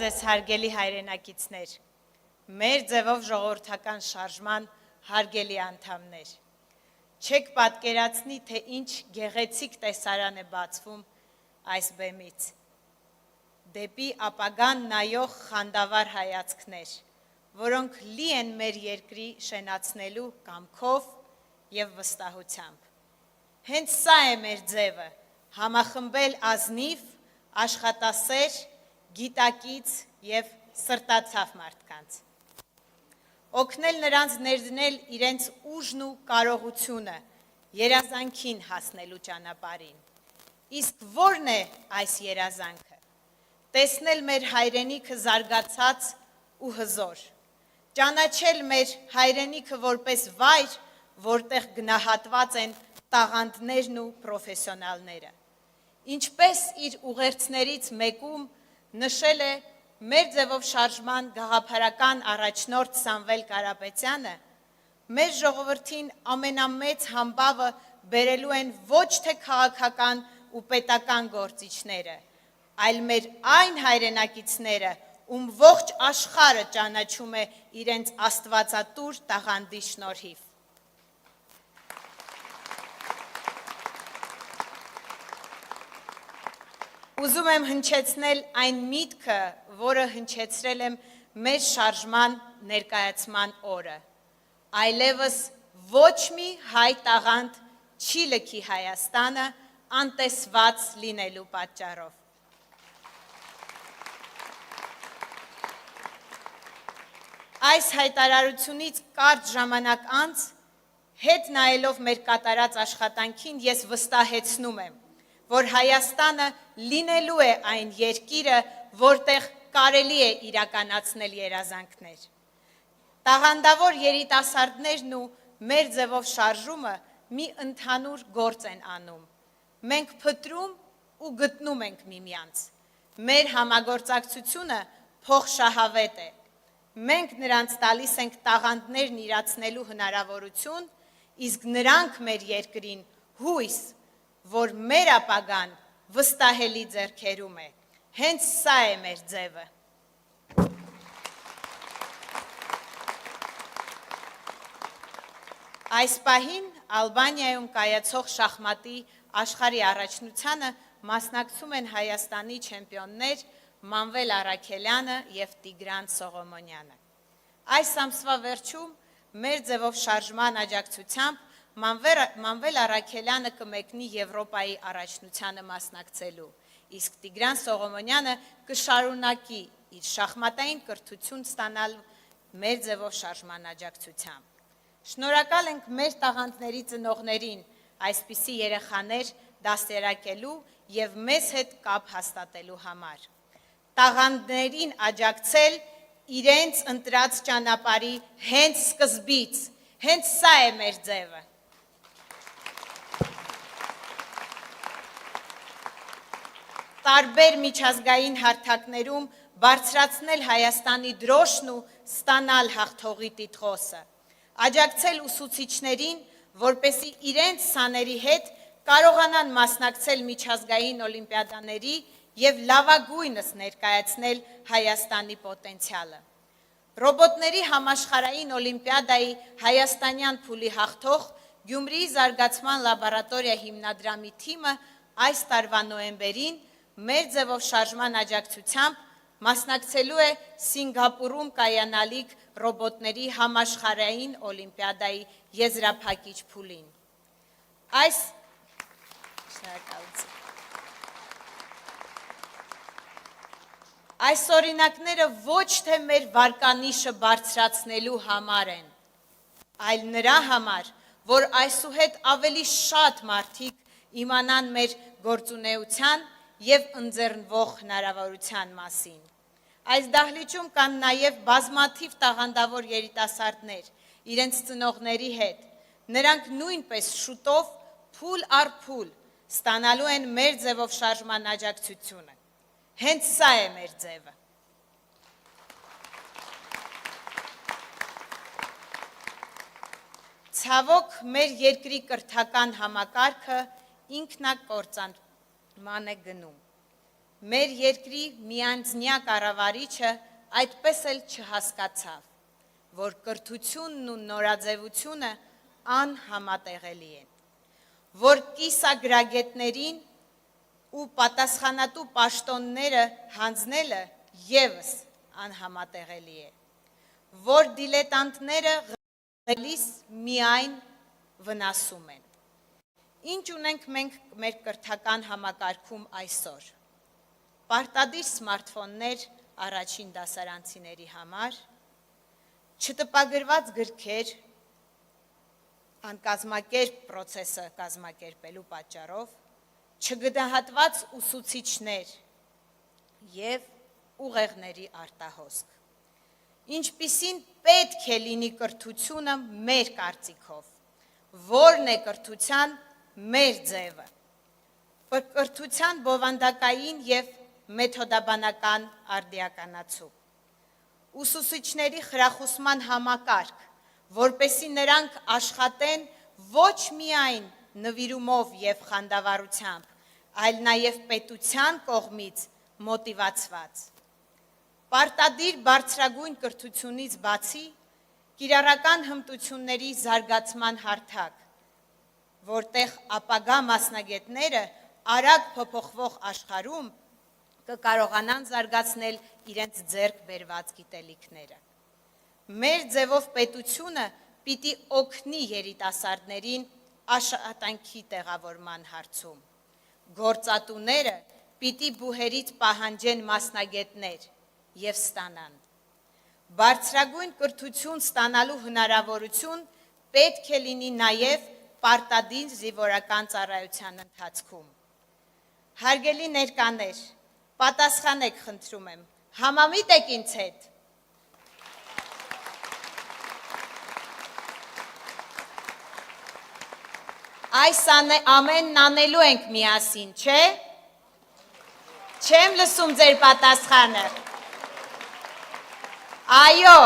ձեզ հարգելի հայրենակիցներ, մեր ձևով ժողովրդական շարժման հարգելի անդամներ։ Չեք պատկերացնի, թե ինչ գեղեցիկ տեսարան է բացվում այս բեմից։ Դեպի ապագան նայող խանդավառ հայացքներ, որոնք լի են մեր երկրի շենացնելու կամքով և վստահությամբ։ Հենց սա է մեր ձևը, համախմբել ազնիվ, աշխատասեր, գիտակից և սրտացավ մարդկանց։ Օգնել նրանց ներդնել իրենց ուժն ու կարողությունը երազանքին հասնելու ճանապարհին։ Իսկ ո՞րն է այս երազանքը։ Տեսնել մեր հայրենիքը զարգացած ու հզոր, ճանաչել մեր հայրենիքը որպես վայր, որտեղ գնահատված են տաղանդներն ու պրոֆեսիոնալները։ Ինչպես իր ուղերձներից մեկում նշել է մեր ձևով շարժման գաղափարական առաջնորդ Սամվել Կարապետյանը, մեր ժողովրդին ամենամեծ համբավը բերելու են ոչ թե քաղաքական ու պետական գործիչները, այլ մեր այն հայրենակիցները, ում ողջ աշխարհը ճանաչում է իրենց աստվածատուր տաղանդի շնորհիվ։ Ուզում եմ հնչեցնել այն միտքը, որը հնչեցրել եմ մեր շարժման ներկայացման օրը։ Այլևս ոչ մի հայ տաղանդ չի լքի Հայաստանը անտեսված լինելու պատճառով։ Այս հայտարարությունից կարճ ժամանակ անց, հետ նայելով մեր կատարած աշխատանքին, ես վստահեցնում եմ, որ Հայաստանը լինելու է այն երկիրը, որտեղ կարելի է իրականացնել երազանքներ։ Տաղանդավոր երիտասարդներն ու մեր ձևով շարժումը մի ընդհանուր գործ են անում։ Մենք փտրում ու գտնում ենք միմյանց։ Մեր համագործակցությունը փոխշահավետ է։ Մենք նրանց տալիս ենք տաղանդներն իրացնելու հնարավորություն, իսկ նրանք մեր երկրին հույս, որ մեր ապագան վստահելի ձեռքերում է։ Հենց սա է մեր ձևը։ Այս պահին Ալբանիայում կայացող շախմատի աշխարհի առաջնությանը մասնակցում են Հայաստանի չեմպիոններ Մանվել Առաքելյանը և Տիգրան Սողոմոնյանը։ Այս ամսվա վերջում մեր ձևով շարժման աջակցությամբ Մանվել Առաքելյանը կմեկնի Եվրոպայի առաջնությանը մասնակցելու, իսկ Տիգրան Սողոմոնյանը կշարունակի իր շախմատային կրթություն ստանալ մեր ձևով շարժման աջակցությամբ։ Շնորհակալ ենք մեր տաղանդների ծնողներին այսպիսի երեխաներ դաստիարակելու և մեզ հետ կապ հաստատելու համար։ Տաղանդներին աջակցել իրենց ընտրած ճանապարհի հենց սկզբից, հենց սա է մեր ձևը։ Տարբեր միջազգային հարթակներում բարձրացնել Հայաստանի դրոշն ու ստանալ հաղթողի տիտղոսը, աջակցել ուսուցիչներին, որպեսզի իրենց սաների հետ կարողանան մասնակցել միջազգային օլիմպիադաների և լավագույնս ներկայացնել Հայաստանի պոտենցիալը։ Ռոբոտների համաշխարհային օլիմպիադայի հայաստանյան փուլի հաղթող Գյումրիի զարգացման լաբորատորիա հիմնադրամի թիմը այս տարվա նոյեմբերին մեր ձևով շարժման աջակցությամբ մասնակցելու է Սինգապուրում կայանալիք ռոբոտների համաշխարհային օլիմպիադայի եզրափակիչ փուլին։ Այս օրինակները ոչ թե մեր վարկանիշը բարձրացնելու համար են, այլ նրա համար, որ այսուհետ ավելի շատ մարդիկ իմանան մեր գործունեության և ընձեռնվող հնարավորության մասին։ Այս դահլիճում կան նաև բազմաթիվ տաղանդավոր երիտասարդներ իրենց ծնողների հետ։ Նրանք նույնպես շուտով փուլ առ փուլ ստանալու են մեր ձևով շարժման աջակցությունը։ Հենց սա է մեր ձևը։ Ցավոք, մեր երկրի կրթական համակարգը ինքնակործանման է գնում։ մեր երկրի միանձնյա կառավարիչը այդպես էլ չհասկացավ, որ կրթությունն ու նորաձևությունը անհամատեղելի են, որ կիսագրագետներին ու պատասխանատու պաշտոնները հանձնելը ևս անհամատեղելի է, որ դիլետանտները գալիս միայն վնասում են։ Ինչ ունենք մենք մեր կրթական համակարգում այսօր։ Պարտադիր սմարթֆոններ առաջին դասարանցիների համար, չտպագրված գրքեր անկազմակերպ պրոցեսը կազմակերպելու պատճառով, չգնահատված ուսուցիչներ և ուղեղների արտահոսք։ Ինչպիսին պետք է լինի կրթությունը մեր կարծիքով, որն է կրթության մեր ձևը, կրթության բովանդակային և մեթոդաբանական արդիականացում, ուսուցիչների խրախուսման համակարգ, որպեսզի նրանք աշխատեն ոչ միայն նվիրումով և խանդավառությամբ, այլ նաև պետության կողմից մոտիվացված։ Պարտադիր բարձրագույն կրթությունից բացի կիրառական հմտությունների զարգացման հարթակ, որտեղ ապագա մասնագետները արագ փոփոխվող աշխարհում կկարողանան զարգացնել իրենց ձեռք բերված գիտելիքները։ Մեր ձևով պետությունը պիտի օգնի երիտասարդներին աշխատանքի տեղավորման հարցում։ Գործատուները պիտի բուհերից պահանջեն մասնագետներ և ստանան։ Բարձրագույն կրթություն ստանալու հնարավորություն պետք է լինի նաև պարտադիր զինվորական ծառայության ընթացքում։ Հարգելի ներկաներ, պատասխանեք, խնդրում եմ, համամիտ եք ինձ հետ։ Այս ամենն անելու ենք միասին, չէ՞։ Չեմ լսում ձեր պատասխանը։ Այո,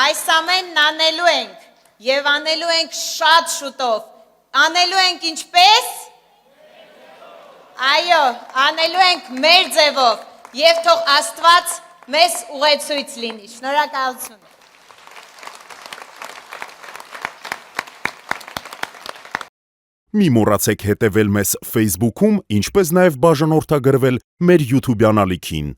այս ամենն անելու ենք և անելու ենք շատ շուտով։ Անելու ենք ինչպես։ Այո, անելու ենք մեր ձևով և թող Աստված մեզ ուղեցույց լինի։ Շնորհակալություն։ Մի մոռացեք հետևել մեզ Facebook-ում, ինչպես նաև բաժանորդագրվել մեր YouTube-յան ալիքին։